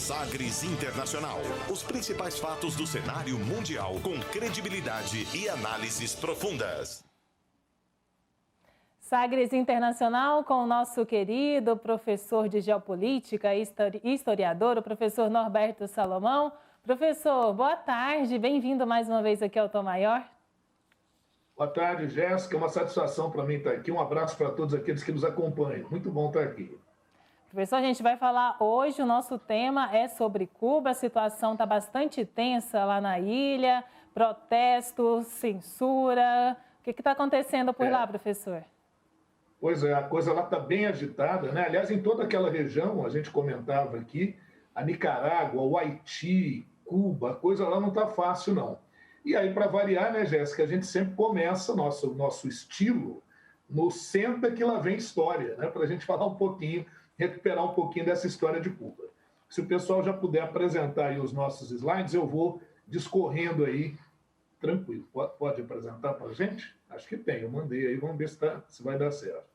Sagres Internacional. Os principais fatos do cenário mundial com credibilidade e análises profundas. Sagres Internacional com o nosso querido professor de geopolítica e historiador, o professor Norberto Salomão. Professor, boa tarde, bem-vindo mais uma vez aqui ao Tom Maior. Boa tarde, Jéssica, é uma satisfação para mim estar aqui. Um abraço para todos aqueles que nos acompanham. Muito bom estar aqui. Professor, a gente vai falar hoje, o nosso tema é sobre Cuba, a situação está bastante tensa lá na ilha, protestos, censura. O que está acontecendo por lá, professor? Pois é, a coisa lá está bem agitada, né? Aliás, em toda aquela região, a gente comentava aqui, a Nicarágua, o Haiti, Cuba, a coisa lá não está fácil, não. E aí, para variar, né, Jéssica, a gente sempre começa nosso estilo no Senta que lá vem história, né? Para a gente falar um pouquinho, recuperar um pouquinho dessa história de Cuba. Se o pessoal já puder apresentar aí os nossos slides, eu vou discorrendo aí, tranquilo. Pode apresentar para a gente? Acho que tem, eu mandei aí, vamos ver se vai dar certo.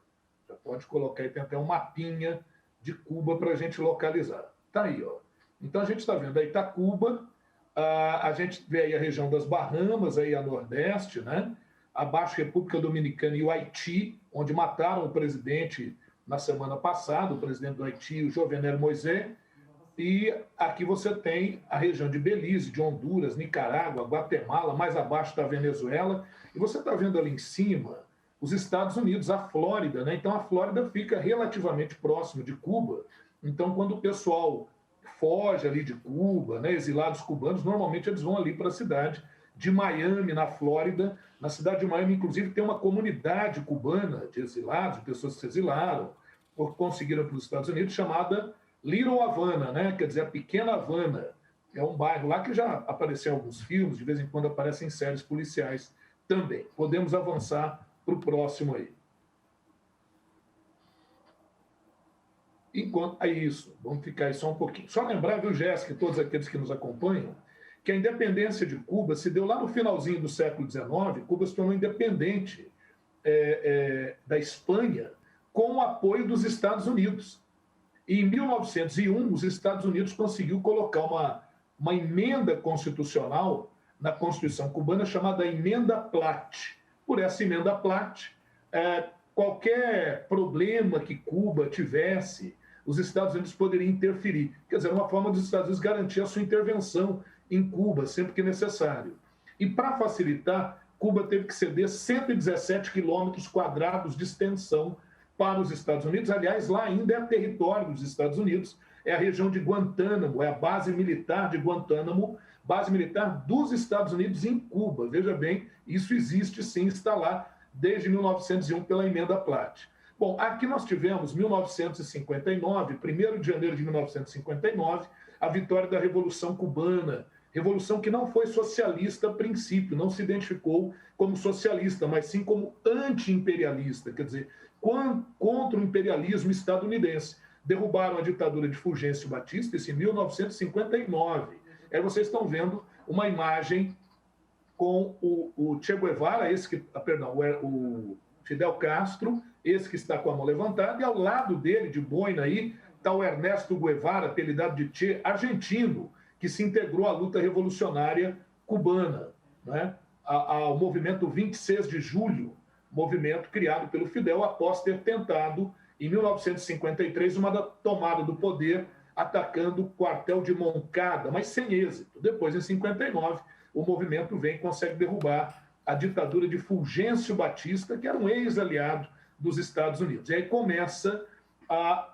Já pode colocar aí, tem até um mapinha de Cuba para a gente localizar. Tá aí, ó. Então a gente está vendo aí, tá Cuba, a gente vê aí a região das Bahamas, aí a nordeste, né? Abaixo República Dominicana e o Haiti, onde mataram o presidente na semana passada, o presidente do Haiti, o Jovenel Moïse. E aqui você tem a região de Belize, de Honduras, Nicarágua, Guatemala, mais abaixo da Venezuela. E você está vendo ali em cima os Estados Unidos, a Flórida, né? Então a Flórida fica relativamente próximo de Cuba. Então quando o pessoal foge ali de Cuba, né, exilados cubanos, normalmente eles vão ali para a cidade de Miami, na Flórida. Na cidade de Miami, inclusive, tem uma comunidade cubana de exilados, de pessoas que se exilaram ou conseguiram para os Estados Unidos, chamada Little Havana, né? Quer dizer, a Pequena Havana. É um bairro lá que já apareceu em alguns filmes, de vez em quando aparecem séries policiais também. Podemos avançar para o próximo aí. Enquanto é isso, vamos ficar aí só um pouquinho. Só lembrar, viu, Jéssica, e todos aqueles que nos acompanham, que a independência de Cuba se deu lá no finalzinho do século XIX. Cuba se tornou independente da Espanha com o apoio dos Estados Unidos. E em 1901, os Estados Unidos conseguiu colocar uma emenda constitucional na Constituição cubana chamada Emenda Platt. Por essa Emenda Platt, qualquer problema que Cuba tivesse, os Estados Unidos poderiam interferir. Quer dizer, uma forma dos Estados Unidos garantir a sua intervenção em Cuba, sempre que necessário. E para facilitar, Cuba teve que ceder 117 quilômetros quadrados de extensão para os Estados Unidos. Aliás, lá ainda é território dos Estados Unidos, é a região de Guantánamo, é a base militar de Guantánamo, base militar dos Estados Unidos em Cuba. Veja bem, isso existe sim, está lá desde 1901 pela Emenda Platt. Bom, aqui nós tivemos 1959, 1º de janeiro de 1959, a vitória da Revolução Cubana, revolução que não foi socialista a princípio, não se identificou como socialista, mas sim como anti-imperialista, quer dizer, contra o imperialismo estadunidense. Derrubaram a ditadura de Fulgêncio Batista, isso em 1959. Aí vocês estão vendo uma imagem com o Che Guevara, o Fidel Castro, esse que está com a mão levantada, e ao lado dele, de boina aí, está o Ernesto Guevara, apelidado de Che, argentino, que se integrou à luta revolucionária cubana, né? Ao movimento 26 de julho, movimento criado pelo Fidel após ter tentado, em 1953, uma tomada do poder atacando o quartel de Moncada, mas sem êxito. Depois, em 59, o movimento vem e consegue derrubar a ditadura de Fulgêncio Batista, que era um ex-aliado dos Estados Unidos. E aí começa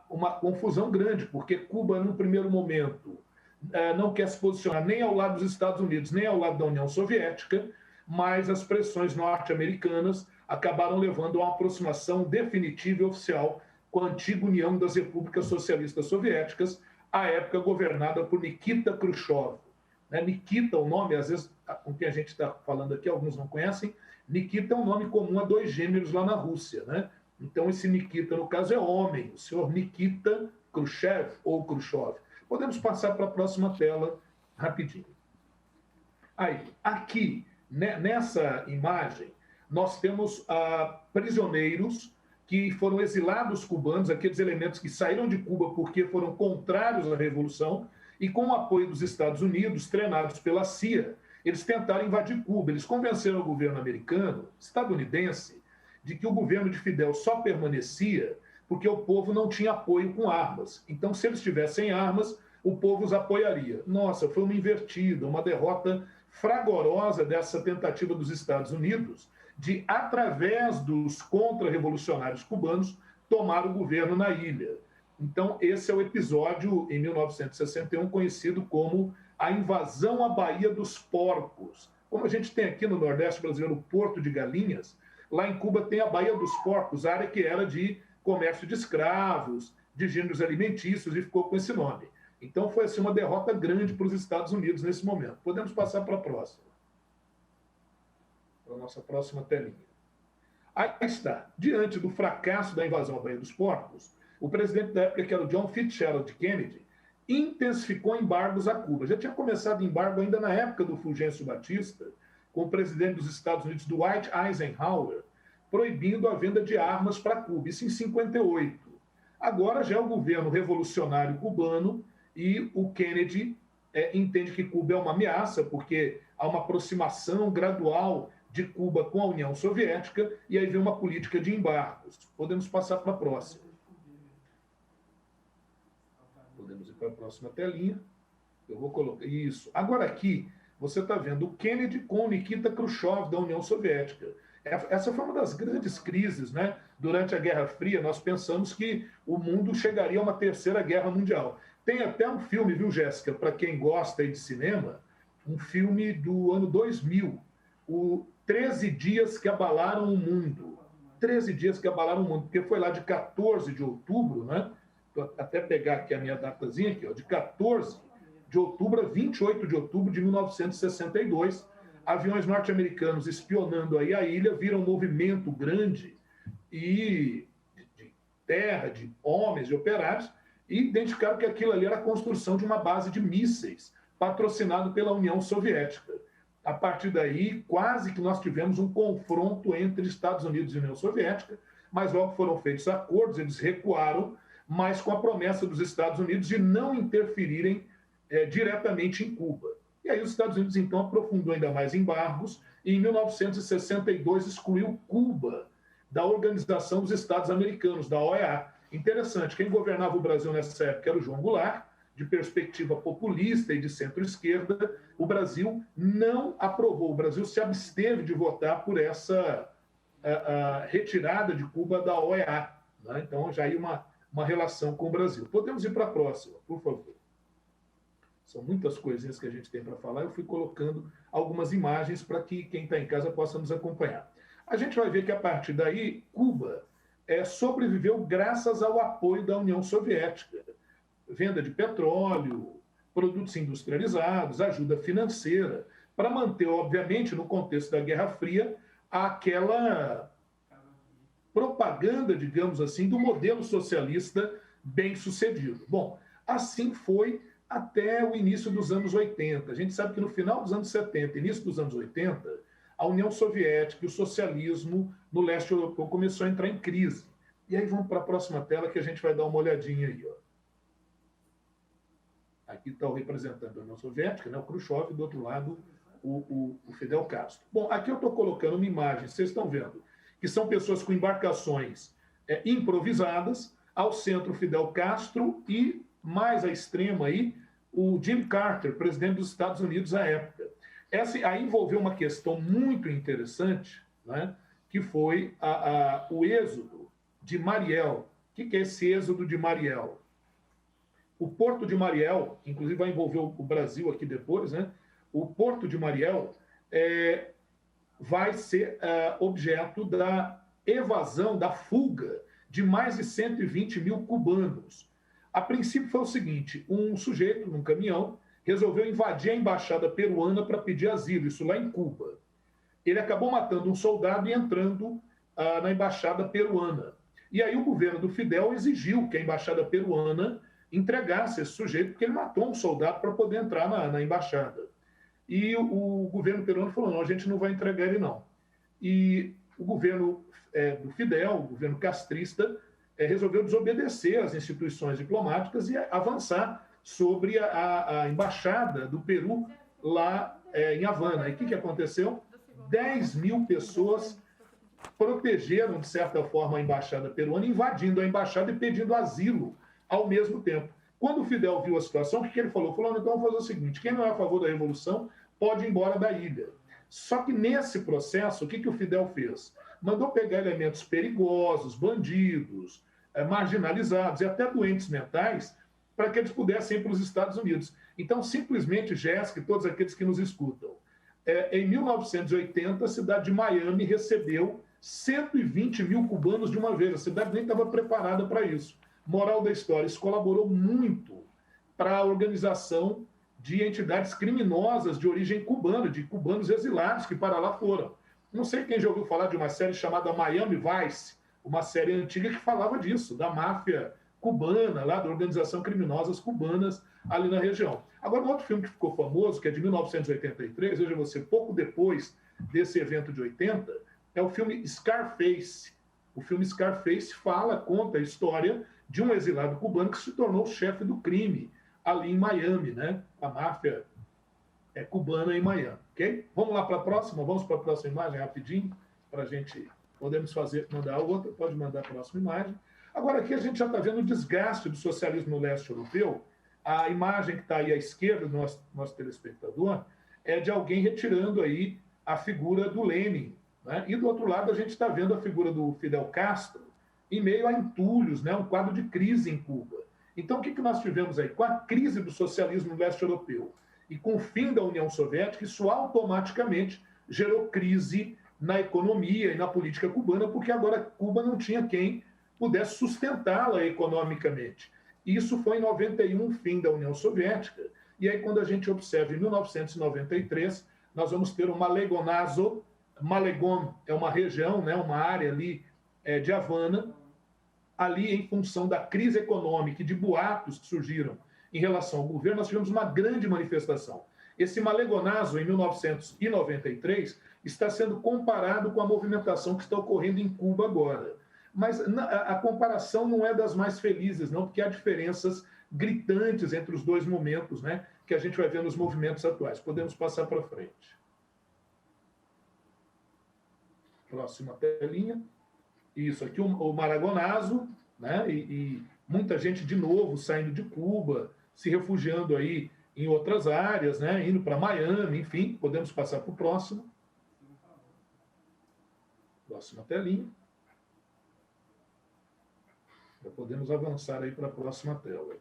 uma confusão grande, porque Cuba, num primeiro momento, não quer se posicionar nem ao lado dos Estados Unidos, nem ao lado da União Soviética, mas as pressões norte-americanas acabaram levando a uma aproximação definitiva e oficial com a antiga União das Repúblicas Socialistas Soviéticas, à época governada por Nikita Khrushchev. Nikita, o nome, às vezes, com quem a gente está falando aqui, alguns não conhecem, Nikita é um nome comum a 2 gêneros lá na Rússia, né? Então, esse Nikita, no caso, é homem, o senhor Nikita Khrushchev ou Khrushchev. Podemos passar para a próxima tela rapidinho. Aí, aqui, nessa imagem, nós temos prisioneiros que foram exilados cubanos, aqueles elementos que saíram de Cuba porque foram contrários à Revolução e com o apoio dos Estados Unidos, treinados pela CIA, eles tentaram invadir Cuba. Eles convenceram o governo americano, estadunidense, de que o governo de Fidel só permanecia porque o povo não tinha apoio com armas. Então, se eles tivessem armas, o povo os apoiaria. Nossa, foi uma invertida, uma derrota fragorosa dessa tentativa dos Estados Unidos de, através dos contra-revolucionários cubanos, tomar o governo na ilha. Então, esse é o episódio, em 1961, conhecido como a invasão à Baía dos Porcos. Como a gente tem aqui no Nordeste brasileiro o Porto de Galinhas, lá em Cuba tem a Baía dos Porcos, área que era de comércio de escravos, de gêneros alimentícios, e ficou com esse nome. Então, foi assim, uma derrota grande para os Estados Unidos nesse momento. Podemos passar para a próxima. Para a nossa próxima telinha. Aí está. Diante do fracasso da invasão à Baía dos Porcos, o presidente da época, que era o John Fitzgerald Kennedy, intensificou embargos a Cuba. Já tinha começado embargo ainda na época do Fulgêncio Batista, com o presidente dos Estados Unidos, Dwight Eisenhower, proibindo a venda de armas para Cuba. Isso em 58. Agora já é o governo revolucionário cubano e o Kennedy entende que Cuba é uma ameaça, porque há uma aproximação gradual de Cuba com a União Soviética, e aí vem uma política de embargos. Podemos passar para a próxima. Podemos ir para a próxima telinha. Eu vou colocar isso. Agora aqui, você está vendo o Kennedy com o Nikita Khrushchev da União Soviética. Essa foi uma das grandes crises, né? Durante a Guerra Fria, nós pensamos que o mundo chegaria a uma terceira guerra mundial. Tem até um filme, viu, Jéssica, para quem gosta aí de cinema, um filme do ano 2000, o 13 Dias que Abalaram o Mundo. 13 Dias que Abalaram o Mundo, porque foi lá de 14 de outubro, né? Vou até pegar aqui a minha datazinha, aqui, ó, de 14 de outubro a 28 de outubro de 1962, aviões norte-americanos espionando aí a ilha, viram um movimento grande de terra, de homens, de operários, e identificaram que aquilo ali era a construção de uma base de mísseis patrocinado pela União Soviética. A partir daí, quase que nós tivemos um confronto entre Estados Unidos e União Soviética, mas logo foram feitos acordos, eles recuaram, mas com a promessa dos Estados Unidos de não interferirem diretamente em Cuba. E aí os Estados Unidos, então, aprofundou ainda mais embargos e, em 1962, excluiu Cuba da Organização dos Estados Americanos, da OEA. Interessante, quem governava o Brasil nessa época era o João Goulart, de perspectiva populista e de centro-esquerda. O Brasil não aprovou, o Brasil se absteve de votar por essa retirada de Cuba da OEA. Né? Então, já aí uma relação com o Brasil. Podemos ir para a próxima, por favor. São muitas coisinhas que a gente tem para falar. Eu fui colocando algumas imagens para que quem está em casa possa nos acompanhar. A gente vai ver que, a partir daí, Cuba sobreviveu graças ao apoio da União Soviética. Venda de petróleo, produtos industrializados, ajuda financeira, para manter, obviamente, no contexto da Guerra Fria, aquela propaganda, digamos assim, do modelo socialista bem-sucedido. Bom, assim foi até o início dos anos 80. A gente sabe que no final dos anos 70, início dos anos 80, a União Soviética e o socialismo no leste europeu começou a entrar em crise. E aí vamos para a próxima tela que a gente vai dar uma olhadinha aí. Ó. Aqui está o representante da União Soviética, né, o Khrushchev, e do outro lado o Fidel Castro. Bom, aqui eu estou colocando uma imagem, vocês estão vendo, que são pessoas com embarcações improvisadas, ao centro Fidel Castro e, mais à extrema aí, o Jimmy Carter, presidente dos Estados Unidos à época. Essa aí envolveu uma questão muito interessante, né, que foi o êxodo de Mariel. O que é esse êxodo de Mariel? O Porto de Mariel, inclusive vai envolver o Brasil aqui depois, né? O Porto de Mariel vai ser objeto da evasão, da fuga de mais de 120 mil cubanos. A princípio foi o seguinte, um sujeito num caminhão resolveu invadir a embaixada peruana para pedir asilo, isso lá em Cuba. Ele acabou matando um soldado e entrando na embaixada peruana. E aí o governo do Fidel exigiu que a embaixada peruana entregasse esse sujeito, porque ele matou um soldado para poder entrar na embaixada. E o governo peruano falou, não, a gente não vai entregar ele, não. E o governo do Fidel, o governo castrista, resolveu desobedecer às instituições diplomáticas e avançar sobre a embaixada do Peru lá em Havana. E o que aconteceu? 10 mil pessoas protegeram, de certa forma, a embaixada peruana, invadindo a embaixada e pedindo asilo ao mesmo tempo. Quando o Fidel viu a situação, o que ele falou? Falou, então vamos fazer o seguinte, quem não é a favor da revolução pode ir embora da ilha. Só que nesse processo, o que o Fidel fez? Mandou pegar elementos perigosos, bandidos, marginalizados e até doentes mentais, para que eles pudessem ir para os Estados Unidos. Então, simplesmente, Jéssica e todos aqueles que nos escutam, em 1980, a cidade de Miami recebeu 120 mil cubanos de uma vez. A cidade nem estava preparada para isso. Moral da história, isso colaborou muito para a organização de entidades criminosas de origem cubana, de cubanos exilados que para lá foram. Não sei quem já ouviu falar de uma série chamada Miami Vice, uma série antiga que falava disso, da máfia cubana, lá da organização criminosas cubanas ali na região. Agora, um outro filme que ficou famoso, que é de 1983, veja você, pouco depois desse evento de 80, é o filme Scarface. O filme Scarface conta a história de um exilado cubano que se tornou chefe do crime ali em Miami, né? A máfia cubana em Miami, ok? Vamos lá para a próxima? Vamos para a próxima imagem rapidinho, para a gente... Podemos mandar outra, pode mandar a próxima imagem. Agora, aqui a gente já está vendo o desgaste do socialismo no leste europeu. A imagem que está aí à esquerda do nosso telespectador é de alguém retirando aí a figura do Lenin, né? E do outro lado a gente está vendo a figura do Fidel Castro em meio a entulhos, né? Um quadro de crise em Cuba. Então, o que nós tivemos aí? Com a crise do socialismo no leste europeu e com o fim da União Soviética, isso automaticamente gerou crise na economia e na política cubana, porque agora Cuba não tinha quem pudesse sustentá-la economicamente. Isso foi em 91, fim da União Soviética. E aí, quando a gente observa em 1993, nós vamos ter o Malegonazo. Malegon é uma região, né, uma área ali de Havana, ali em função da crise econômica e de boatos que surgiram em relação ao governo, nós tivemos uma grande manifestação. Esse Malegonazo, em 1993, está sendo comparado com a movimentação que está ocorrendo em Cuba agora. Mas a comparação não é das mais felizes, não, porque há diferenças gritantes entre os dois momentos, né, que a gente vai ver nos movimentos atuais. Podemos passar para frente. Próxima telinha. Isso aqui, o Maragonazo, né, e muita gente de novo saindo de Cuba, se refugiando aí em outras áreas, né, indo para Miami, enfim, podemos passar para o próximo. Próxima telinha. Já podemos avançar aí para a próxima tela.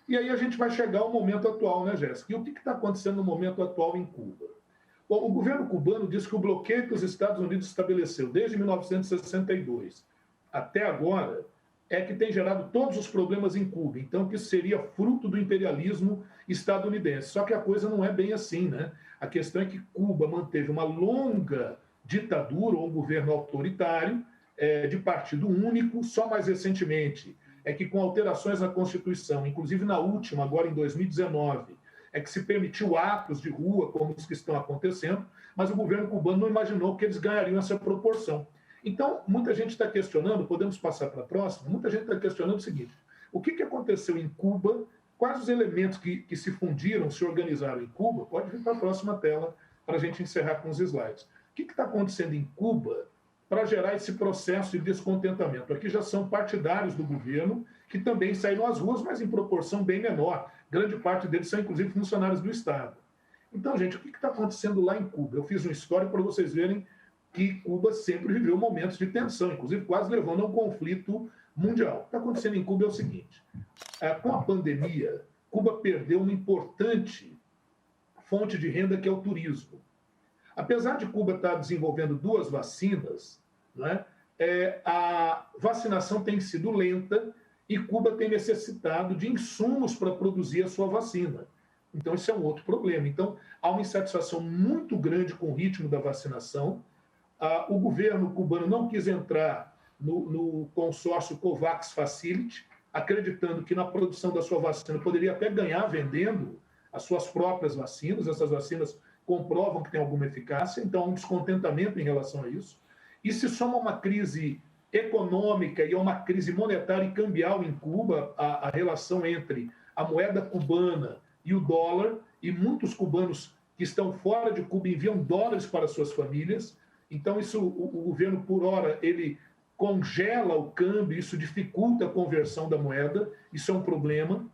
E aí a gente vai chegar ao momento atual, né, Jéssica? E o que está acontecendo no momento atual em Cuba? Bom, o governo cubano diz que o bloqueio que os Estados Unidos estabeleceu desde 1962 até agora é que tem gerado todos os problemas em Cuba. Então, que seria fruto do imperialismo estadunidense. Só que a coisa não é bem assim, né? A questão é que Cuba manteve uma longa ditadura ou um governo autoritário, de partido único. Só mais recentemente é que, com alterações na Constituição, inclusive na última, agora em 2019, é que se permitiu atos de rua, como os que estão acontecendo, mas o governo cubano não imaginou que eles ganhariam essa proporção. Então, muita gente está questionando, podemos passar para a próxima, muita gente está questionando o seguinte: o que aconteceu em Cuba, quais os elementos que se fundiram, se organizaram em Cuba? Pode vir para a próxima tela para a gente encerrar com os slides. O que está acontecendo em Cuba para gerar esse processo de descontentamento? Aqui já são partidários do governo que também saíram às ruas, mas em proporção bem menor. Grande parte deles são, inclusive, funcionários do Estado. Então, gente, o que está acontecendo lá em Cuba? Eu fiz uma história para vocês verem que Cuba sempre viveu momentos de tensão, inclusive quase levando a um conflito mundial. O que está acontecendo em Cuba é o seguinte: com a pandemia, Cuba perdeu uma importante fonte de renda, que é o turismo. Apesar de Cuba estar desenvolvendo 2 vacinas, né, a vacinação tem sido lenta e Cuba tem necessitado de insumos para produzir a sua vacina. Então, esse é um outro problema. Então, há uma insatisfação muito grande com o ritmo da vacinação. O governo cubano não quis entrar no consórcio COVAX Facility, acreditando que na produção da sua vacina poderia até ganhar vendendo as suas próprias vacinas. Essas vacinas comprovam que tem alguma eficácia, então há um descontentamento em relação a isso. E se soma uma crise econômica e uma crise monetária e cambial em Cuba, a relação entre a moeda cubana e o dólar, e muitos cubanos que estão fora de Cuba enviam dólares para suas famílias. Então, isso, o governo, por hora, ele congela o câmbio, isso dificulta a conversão da moeda, isso é um problema.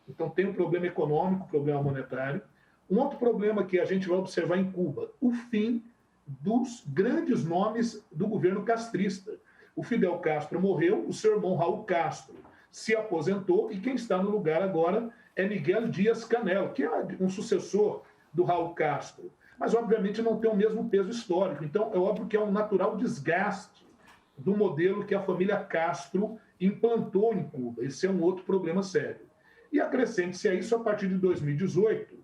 Então, tem um problema econômico, problema monetário. Um outro problema que a gente vai observar em Cuba, o fim dos grandes nomes do governo castrista. O Fidel Castro morreu, o seu irmão Raul Castro se aposentou, e quem está no lugar agora é Miguel Díaz-Canel, que é um sucessor do Raul Castro. Mas, obviamente, não tem o mesmo peso histórico. Então, é óbvio que é um natural desgaste do modelo que a família Castro implantou em Cuba. Esse é um outro problema sério. E acrescente-se a isso, a partir de 2018,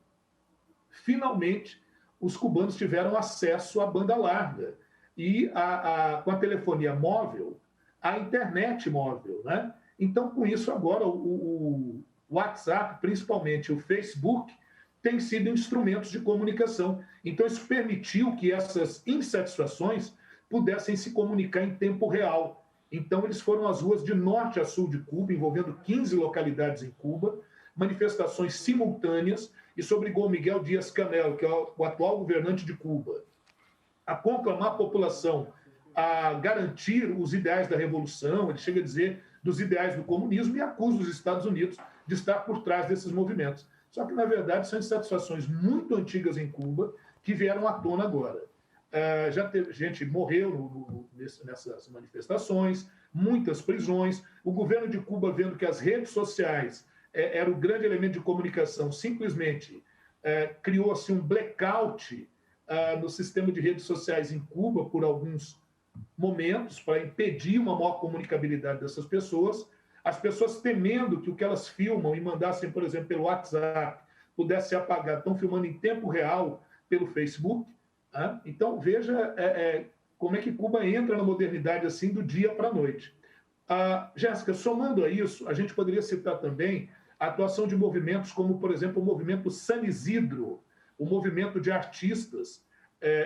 finalmente, os cubanos tiveram acesso à banda larga e, com a telefonia móvel, à internet móvel, né? Então, com isso, agora, o WhatsApp, principalmente o Facebook, têm sido instrumentos de comunicação. Então, isso permitiu que essas insatisfações pudessem se comunicar em tempo real. Então, eles foram às ruas de norte a sul de Cuba, envolvendo 15 localidades em Cuba, manifestações simultâneas. Isso obrigou Miguel Díaz-Canel, que é o atual governante de Cuba, a conclamar a população a garantir os ideais da revolução. Ele chega a dizer dos ideais do comunismo e acusa os Estados Unidos de estar por trás desses movimentos. Só que, na verdade, são insatisfações muito antigas em Cuba que vieram à tona agora. Já teve gente que morreu nessas manifestações, muitas prisões. O governo de Cuba, vendo que as redes sociais era o grande elemento de comunicação, simplesmente criou-se um blackout no sistema de redes sociais em Cuba por alguns momentos para impedir uma maior comunicabilidade dessas pessoas. As pessoas temendo que o que elas filmam e mandassem, por exemplo, pelo WhatsApp, pudesse ser apagado, estão filmando em tempo real pelo Facebook. Né? Então, veja como é que Cuba entra na modernidade assim do dia para a noite. Jéssica, somando a isso, a gente poderia citar também a atuação de movimentos como, por exemplo, o movimento San Isidro, o movimento de artistas,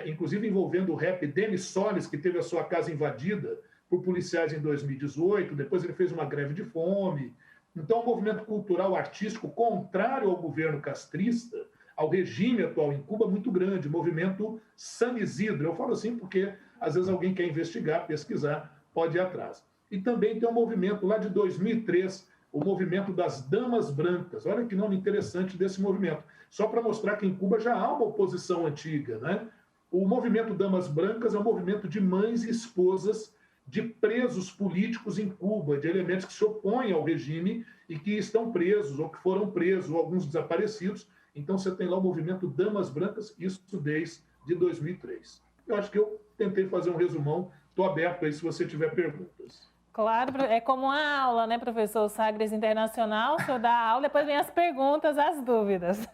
inclusive envolvendo o rap Denis Solis, que teve a sua casa invadida por policiais em 2018, depois ele fez uma greve de fome. Então, um movimento cultural artístico contrário ao governo castrista, ao regime atual em Cuba, muito grande, movimento San Isidro. Eu falo assim porque, às vezes, alguém quer investigar, pesquisar, pode ir atrás. E também tem um movimento lá de 2003, o movimento das Damas Brancas. Olha que nome interessante desse movimento. Só para mostrar que em Cuba já há uma oposição antiga, né? O movimento Damas Brancas é um movimento de mães e esposas de presos políticos em Cuba, de elementos que se opõem ao regime e que estão presos, ou que foram presos, ou alguns desaparecidos. Então, você tem lá o movimento Damas Brancas, isso desde 2003. Eu acho que eu tentei fazer um resumão, estou aberto aí se você tiver perguntas. Claro, é como uma aula, né, professor? Sagres Internacional, o senhor dá a aula, depois vem as perguntas, as dúvidas.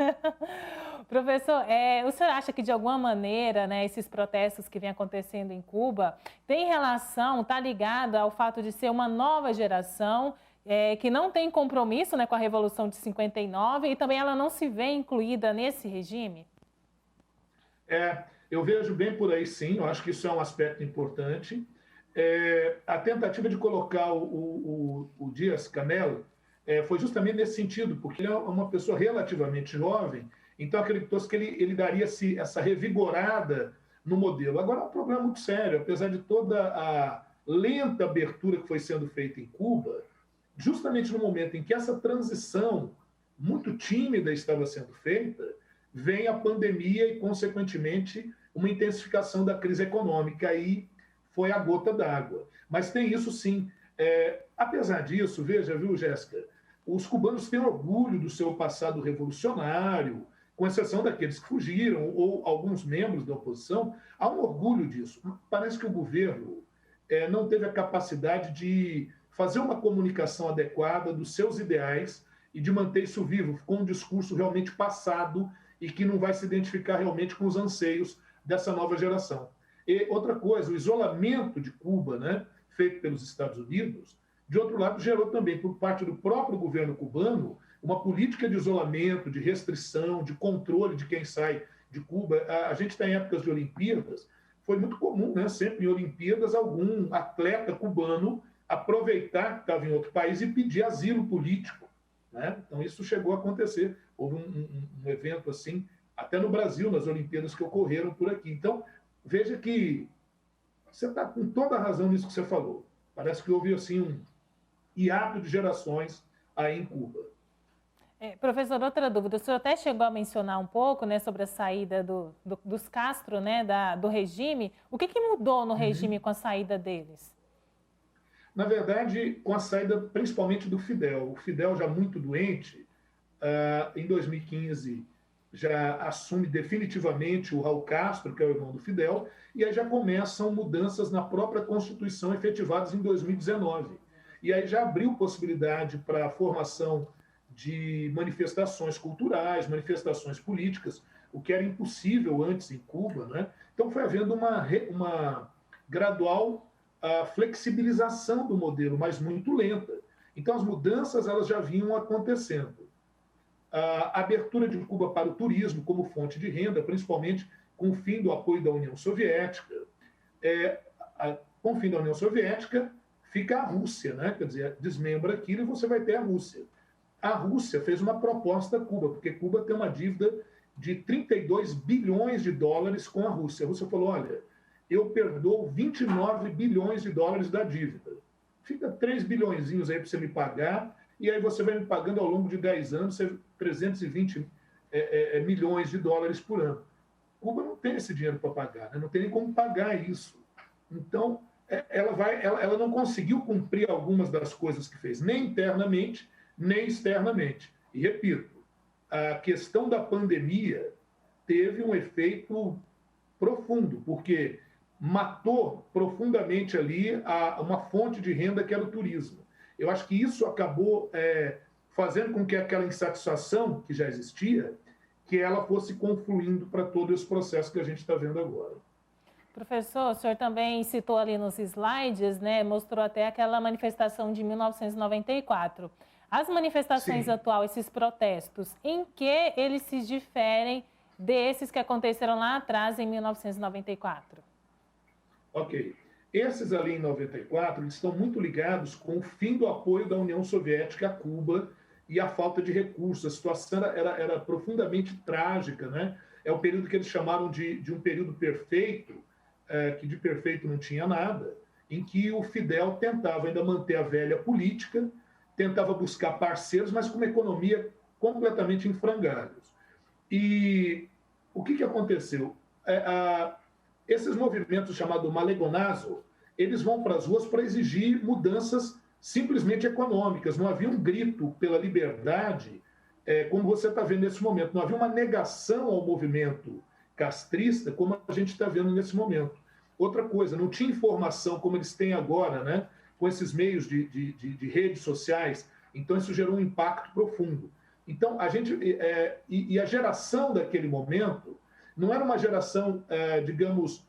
Professor, o senhor acha que, de alguma maneira, né, esses protestos que vêm acontecendo em Cuba tem relação, está ligado ao fato de ser uma nova geração que não tem compromisso, né, com a Revolução de 59 e também ela não se vê incluída nesse regime? Eu vejo bem por aí, sim. Eu acho que isso é um aspecto importante. A tentativa de colocar o Díaz-Canel foi justamente nesse sentido, porque ele é uma pessoa relativamente jovem, então acreditou-se que ele daria essa revigorada no modelo. Agora, é um problema muito sério, apesar de toda a lenta abertura que foi sendo feita em Cuba, justamente no momento em que essa transição muito tímida estava sendo feita, vem a pandemia e, consequentemente, uma intensificação da crise econômica. Aí foi a gota d'água. Mas tem isso sim. Apesar disso, veja, viu, Jéssica, os cubanos têm orgulho do seu passado revolucionário, com exceção daqueles que fugiram, ou alguns membros da oposição, há um orgulho disso. Parece que o governo não teve a capacidade de fazer uma comunicação adequada dos seus ideais e de manter isso vivo, com um discurso realmente passado e que não vai se identificar realmente com os anseios dessa nova geração. E outra coisa, o isolamento de Cuba, né, feito pelos Estados Unidos, de outro lado, gerou também, por parte do próprio governo cubano, uma política de isolamento, de restrição, de controle de quem sai de Cuba. A gente está em épocas de Olimpíadas, foi muito comum, né, sempre em Olimpíadas, algum atleta cubano aproveitar que estava em outro país e pedir asilo político. né? Então, isso chegou a acontecer. Houve um evento assim, até no Brasil, nas Olimpíadas que ocorreram por aqui. Então, veja que você está com toda a razão nisso que você falou. Parece que houve assim um hiato de gerações aí em Cuba. Professor, outra dúvida. O senhor até chegou a mencionar um pouco, né, sobre a saída dos Castro, né, do regime. O que mudou no regime com a saída deles? Na verdade, com a saída principalmente do Fidel. O Fidel, já muito doente, em 2015 já assume definitivamente o Raul Castro, que é o irmão do Fidel, e aí já começam mudanças na própria Constituição efetivadas em 2019. E aí já abriu possibilidade para a formação de manifestações culturais, manifestações políticas, o que era impossível antes em Cuba, né? Então foi havendo uma gradual flexibilização do modelo, mas muito lenta. Então as mudanças elas já vinham acontecendo. A abertura de Cuba para o turismo como fonte de renda, principalmente com o fim do apoio da União Soviética. Com o fim da União Soviética, fica a Rússia, né? Quer dizer, desmembra aquilo e você vai ter a Rússia. A Rússia fez uma proposta a Cuba, porque Cuba tem uma dívida de 32 bilhões de dólares com a Rússia. A Rússia falou, olha, eu perdoo 29 bilhões de dólares da dívida. Fica 3 bilhõezinhos aí para você me pagar, e aí você vai me pagando ao longo de 10 anos 320 milhões de dólares por ano. Cuba não tem esse dinheiro para pagar, né? Não tem nem como pagar isso. Então, ela não conseguiu cumprir algumas das coisas que fez, nem internamente, nem externamente. E, repito, a questão da pandemia teve um efeito profundo, porque matou profundamente ali uma fonte de renda que era o turismo. Eu acho que isso acabou fazendo com que aquela insatisfação que já existia, que ela fosse confluindo para todo esse processo que a gente está vendo agora. Professor, o senhor também citou ali nos slides, né, mostrou até aquela manifestação de 1994. As manifestações Sim. atuais, esses protestos, em que eles se diferem desses que aconteceram lá atrás, em 1994? Ok. Esses ali em 94 eles estão muito ligados com o fim do apoio da União Soviética a Cuba e a falta de recursos. A situação era profundamente trágica, né? É o período que eles chamaram de um período perfeito, que de perfeito não tinha nada, em que o Fidel tentava ainda manter a velha política, tentava buscar parceiros, mas com uma economia completamente em frangalhos. E o que aconteceu? Esses movimentos chamados malegonazo, eles vão para as ruas para exigir mudanças simplesmente econômicas. Não havia um grito pela liberdade, como você está vendo nesse momento. Não havia uma negação ao movimento castrista, como a gente está vendo nesse momento. Outra coisa, não tinha informação como eles têm agora, né? Com esses meios de redes sociais. Então, isso gerou um impacto profundo. Então, a gente... E a geração daquele momento não era uma geração, digamos,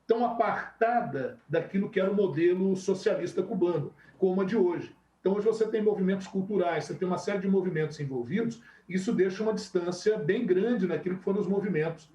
tão apartada daquilo que era o modelo socialista cubano, como a de hoje. Então, hoje você tem movimentos culturais, você tem uma série de movimentos envolvidos, isso deixa uma distância bem grande naquilo que foram os movimentos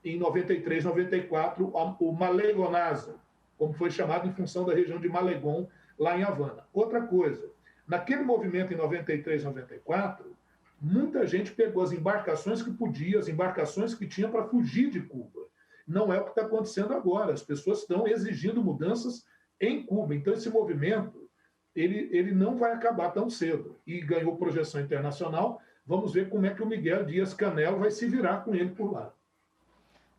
em 93, 94, o Malegonazo, como foi chamado em função da região de Malegon, lá em Havana. Outra coisa, naquele movimento em 93, 94, muita gente pegou as embarcações que podia, as embarcações que tinha para fugir de Cuba. Não é o que está acontecendo agora. As pessoas estão exigindo mudanças em Cuba. Então, esse movimento ele não vai acabar tão cedo. E ganhou projeção internacional. Vamos ver como é que o Miguel Dias-Canel vai se virar com ele por lá.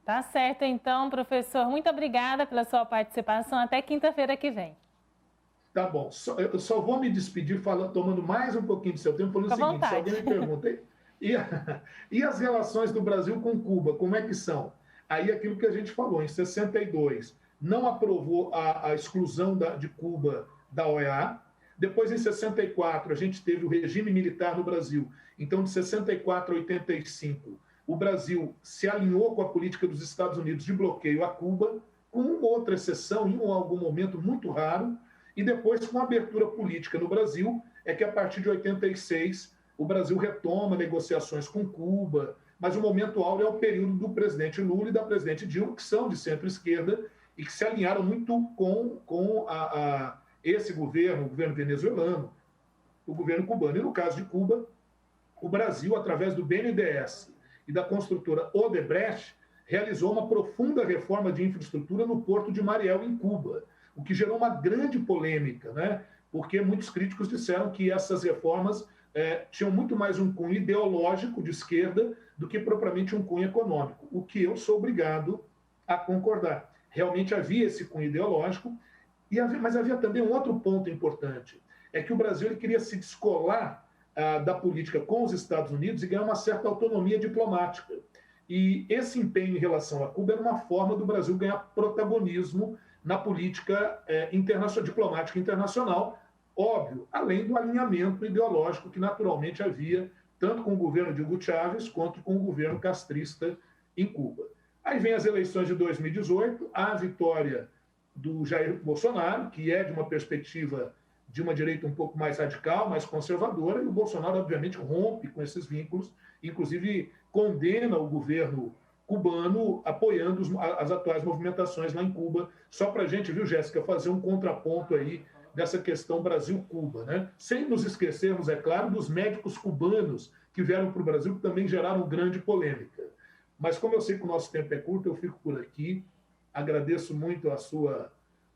Tá certo, então, professor. Muito obrigada pela sua participação. Até quinta-feira que vem. Tá bom. Eu só vou me despedir tomando mais um pouquinho do seu tempo, falando o seguinte, se alguém me pergunta, e as relações do Brasil com Cuba, como é que são? Aí aquilo que a gente falou, em 62, não aprovou a exclusão de Cuba da OEA. Depois, em 64, a gente teve o regime militar no Brasil. Então, de 64 a 85, o Brasil se alinhou com a política dos Estados Unidos de bloqueio a Cuba, com uma outra exceção, em algum momento muito raro. E depois, com a abertura política no Brasil, é que a partir de 86 o Brasil retoma negociações com Cuba, mas o momento áureo é o período do presidente Lula e da presidente Dilma, que são de centro-esquerda e que se alinharam muito com esse governo, o governo venezuelano, o governo cubano. E no caso de Cuba, o Brasil, através do BNDES e da construtora Odebrecht, realizou uma profunda reforma de infraestrutura no Porto de Mariel, em Cuba, o que gerou uma grande polêmica, né? Porque muitos críticos disseram que essas reformas tinham muito mais um cunho ideológico de esquerda do que propriamente um cunho econômico, o que eu sou obrigado a concordar. Realmente havia esse cunho ideológico, mas havia também um outro ponto importante, é que o Brasil ele queria se descolar da política com os Estados Unidos e ganhar uma certa autonomia diplomática. E esse empenho em relação a Cuba era uma forma do Brasil ganhar protagonismo na política diplomática internacional, óbvio, além do alinhamento ideológico que naturalmente havia tanto com o governo de Hugo Chávez quanto com o governo castrista em Cuba. Aí vem as eleições de 2018, a vitória do Jair Bolsonaro, que é de uma perspectiva de uma direita um pouco mais radical, mais conservadora, e o Bolsonaro, obviamente, rompe com esses vínculos, inclusive condena o governo cubano, apoiando as atuais movimentações lá em Cuba. Só para a gente, viu, Jéssica, fazer um contraponto aí dessa questão Brasil-Cuba, né? Sem nos esquecermos, é claro, dos médicos cubanos que vieram para o Brasil, que também geraram grande polêmica. Mas como eu sei que o nosso tempo é curto, eu fico por aqui. Agradeço muito a sua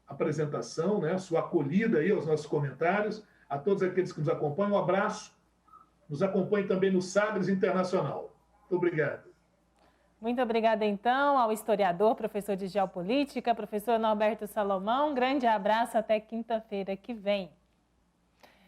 apresentação, né? A sua acolhida aí aos nossos comentários. A todos aqueles que nos acompanham, um abraço. Nos acompanhe também no Sagres Internacional. Muito obrigado. Muito obrigada, então, ao historiador, professor de Geopolítica, professor Norberto Salomão. Um grande abraço, até quinta-feira que vem.